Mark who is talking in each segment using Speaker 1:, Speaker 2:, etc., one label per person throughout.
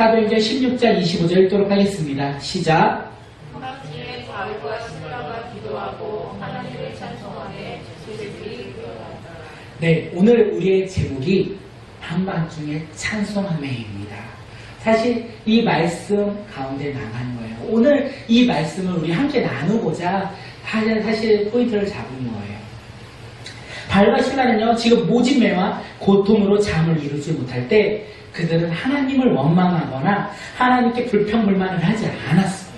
Speaker 1: 사도행전 16장 25절 읽도록 하겠습니다. 시작.
Speaker 2: 한밤중에 바울과 실라가 기도하고 하나님을 찬송하며 제자들이 일어났다.
Speaker 1: 네, 오늘 우리의 제목이 한밤중에 찬송하며입니다. 사실 이 말씀 가운데 나가는 거예요. 오늘 이 말씀을 우리 함께 나누고자 사실 포인트를 잡은 거예요. 바울과 실라는요, 지금 모진매와 고통으로 잠을 이루지 못할 때 그들은 하나님을 원망하거나 하나님께 불평불만을 하지 않았어요.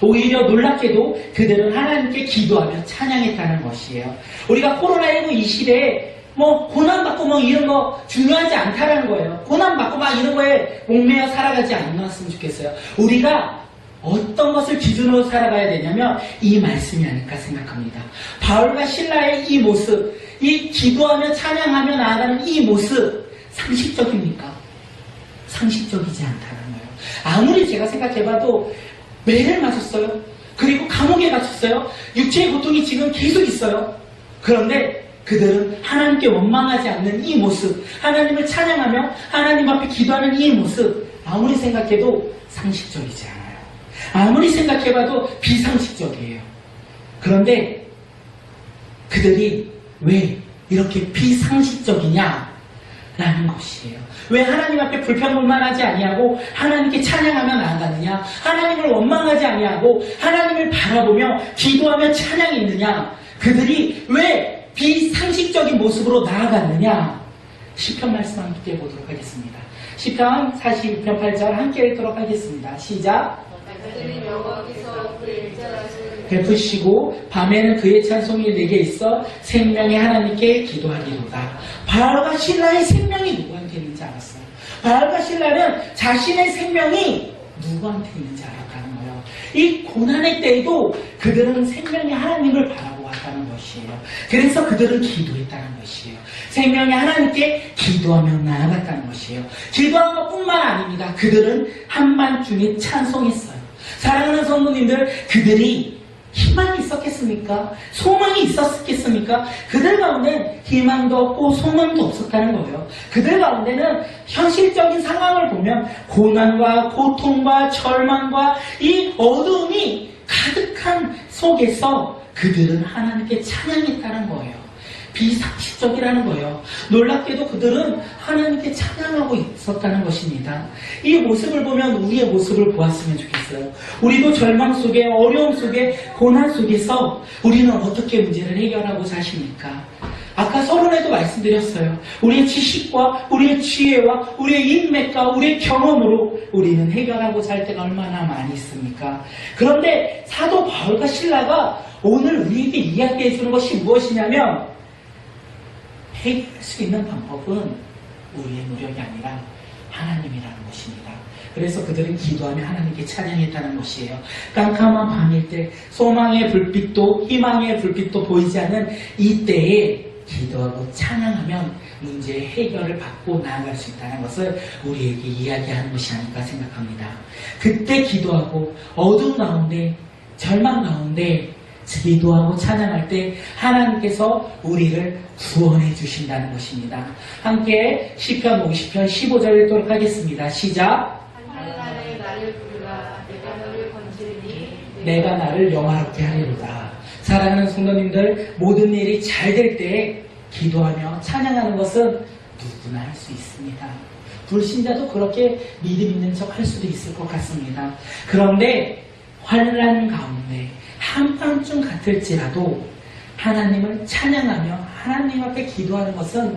Speaker 1: 오히려 놀랍게도 그들은 하나님께 기도하며 찬양했다는 것이에요. 우리가 코로나19 이 시대에 고난받고 이런 거 중요하지 않다는 거예요. 고난받고 이런 거에 목매어 살아가지 않았으면 좋겠어요. 우리가 어떤 것을 기준으로 살아가야 되냐면 이 말씀이 아닐까 생각합니다. 바울과 실라의 이 모습, 이 기도하며 찬양하며 나아가는 이 모습, 상식적입니까? 상식적이지 않다는 거예요. 아무리 제가 생각해봐도 매를 맞았어요. 그리고 감옥에 갇혔어요. 육체의 고통이 지금 계속 있어요. 그런데 그들은 하나님께 원망하지 않는 이 모습, 하나님을 찬양하며 하나님 앞에 기도하는 이 모습, 아무리 생각해도 상식적이지 않아요. 아무리 생각해봐도 비상식적이에요. 그런데 그들이 왜 이렇게 비상식적이냐? 라는 것이에요. 왜 하나님 앞에 불평불만하지 아니하고 하나님께 찬양하며 나아가느냐? 하나님을 원망하지 아니하고 하나님을 바라보며 기도하며 찬양했느냐? 그들이 왜 비상식적인 모습으로 나아갔느냐? 시편 말씀 함께 보도록 하겠습니다. 시편 42편 8절 함께 읽도록 하겠습니다. 시작.
Speaker 2: 그들이 여호와께서 그의 일자라를
Speaker 1: 베푸시고 밤에는 그의 찬송이 내게 있어 생명의 하나님께 기도하리로다. 바울과 실라의 생명이 누구한테 있는지 알았어요. 바울과 실라는 자신의 생명이 누구한테 있는지 알았다는 거예요. 이 고난의 때에도 그들은 생명의 하나님을 바라고 왔다는 것이에요. 그래서 그들은 기도했다는 것이에요. 생명의 하나님께 기도하며 나아갔다는 것이에요. 기도한 것뿐만 아닙니다. 그들은 한밤중에 찬송했어요. 사랑하는 성도님들, 그들이 희망이 있었겠습니까? 소망이 있었겠습니까? 그들 가운데 희망도 없고 소망도 없었다는 거예요. 그들 가운데는 현실적인 상황을 보면 고난과 고통과 절망과 이 어두움이 가득한 속에서 그들은 하나님께 찬양했다는 거예요. 비상식적이라는 거예요. 놀랍게도 그들은 하나님께 찬양하고 있었다는 것입니다. 이 모습을 보면 우리의 모습을 보았으면 좋겠어요. 우리도 절망 속에, 어려움 속에, 고난 속에서 우리는 어떻게 문제를 해결하고 사십니까? 아까 서론에도 말씀드렸어요. 우리의 지식과 우리의 지혜와 우리의 인맥과 우리의 경험으로 우리는 해결하고 살 때가 얼마나 많이 있습니까? 그런데 사도 바울과 실라가 오늘 우리에게 이야기해 주는 것이 무엇이냐면 해결할 수 있는 방법은 우리의 노력이 아니라 하나님이라는 것입니다. 그래서 그들은 기도하며 하나님께 찬양했다는 것이에요. 깜깜한 밤일 때 소망의 불빛도 희망의 불빛도 보이지 않는 이때에 기도하고 찬양하면 문제의 해결을 받고 나아갈 수 있다는 것을 우리에게 이야기하는 것이 아닐까 생각합니다. 그때 기도하고 어두운 가운데 절망 가운데 기도하고 찬양할 때 하나님께서 우리를 구원해 주신다는 것입니다. 함께 시편 50편 15절 읽도록 하겠습니다. 시작.
Speaker 2: 하늘나라에 나를 부르라. 내가 너를 건지리니
Speaker 1: 내가 나를 영화롭게 하리로다. 사랑하는 성도님들, 모든 일이 잘 될 때 기도하며 찬양하는 것은 누구나 할 수 있습니다. 불신자도 그렇게 믿음 있는 척 할 수도 있을 것 같습니다. 그런데 환난 가운데 한밤중 같을지라도 하나님을 찬양하며 하나님 앞에 기도하는 것은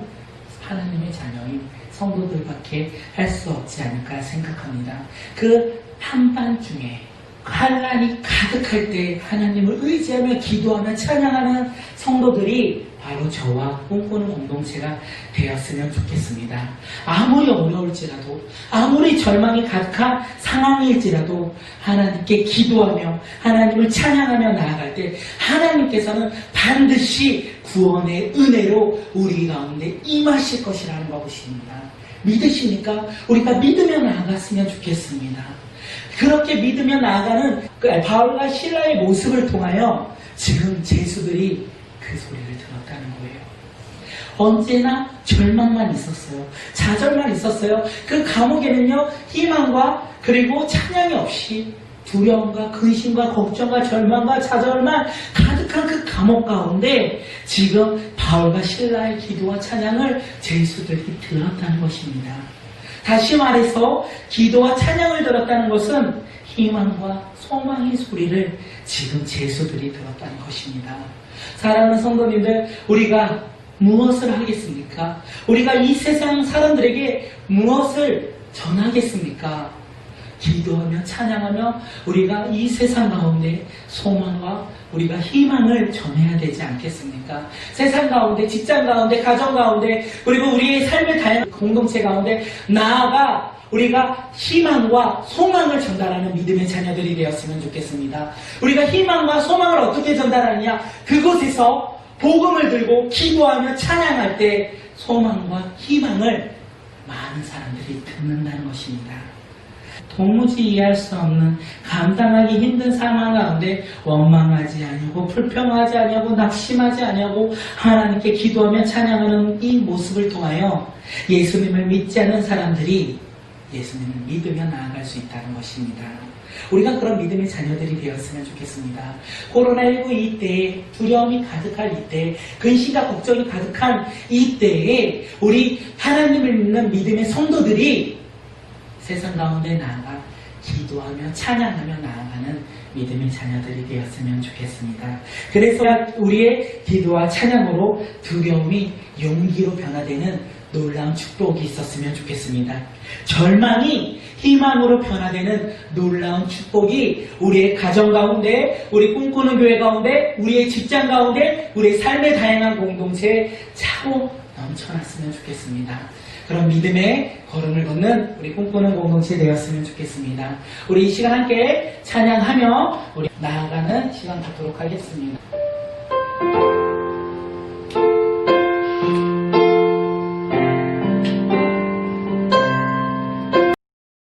Speaker 1: 하나님의 자녀인 성도들밖에 할 수 없지 않을까 생각합니다. 그 한밤중에 환난이 가득할 때 하나님을 의지하며 기도하며 찬양하는 성도들이 바로 저와 꿈꾸는 공동체가 되었으면 좋겠습니다. 아무리 어려울지라도 아무리 절망이 가득한 상황일지라도 하나님께 기도하며 하나님을 찬양하며 나아갈 때 하나님께서는 반드시 구원의 은혜로 우리 가운데 임하실 것이라는 것입니다. 믿으시니까 우리가 믿으며 나아갔으면 좋겠습니다. 그렇게 믿으며 나아가는 바울과 실라의 모습을 통하여 지금 제수들이 그 소리를 들었다는 거예요. 언제나 절망만 있었어요. 좌절만 있었어요. 그 감옥에는요, 희망과 그리고 찬양이 없이 두려움과 근심과 걱정과 절망과 좌절만 가득한 그 감옥 가운데 지금 바울과 실라의 기도와 찬양을 제수들이 들었다는 것입니다. 다시 말해서 기도와 찬양을 들었다는 것은 희망과 소망의 소리를 지금 제수들이 들었다는 것입니다. 사랑하는 성도님들, 우리가 무엇을 하겠습니까? 우리가 이 세상 사람들에게 무엇을 전하겠습니까? 기도하며 찬양하며 우리가 이 세상 가운데 소망과 우리가 희망을 전해야 되지 않겠습니까? 세상 가운데, 직장 가운데, 가정 가운데, 그리고 우리의 삶의 다양한 공동체 가운데 나아가 우리가 희망과 소망을 전달하는 믿음의 자녀들이 되었으면 좋겠습니다. 우리가 희망과 소망을 어떻게 전달하느냐? 그곳에서 복음을 들고 기도하며 찬양할 때 소망과 희망을 많은 사람들이 듣는다는 것입니다. 도무지 이해할 수 없는, 감당하기 힘든 상황 가운데 원망하지 아니하고 불평하지 아니하고 낙심하지 아니하고 하나님께 기도하며 찬양하는 이 모습을 통하여 예수님을 믿지 않는 사람들이 예수님을 믿으며 나아갈 수 있다는 것입니다. 우리가 그런 믿음의 자녀들이 되었으면 좋겠습니다. 코로나19 이때에 두려움이 가득할 이때, 근심과 걱정이 가득한 이때에 우리 하나님을 믿는 믿음의 성도들이 세상 가운데 나아가 기도하며 찬양하며 나아가는 믿음의 자녀들이 되었으면 좋겠습니다. 그래서 우리의 기도와 찬양으로 두려움이 용기로 변화되는 놀라운 축복이 있었으면 좋겠습니다. 절망이 희망으로 변화되는 놀라운 축복이 우리의 가정 가운데, 우리 꿈꾸는 교회 가운데, 우리의 직장 가운데, 우리의 삶의 다양한 공동체에 차고 넘쳐났으면 좋겠습니다. 그런 믿음의 걸음을 걷는 우리 꿈꾸는 공동체 되었으면 좋겠습니다. 우리 이 시간 함께 찬양하며 우리 나아가는 시간 갖도록 하겠습니다.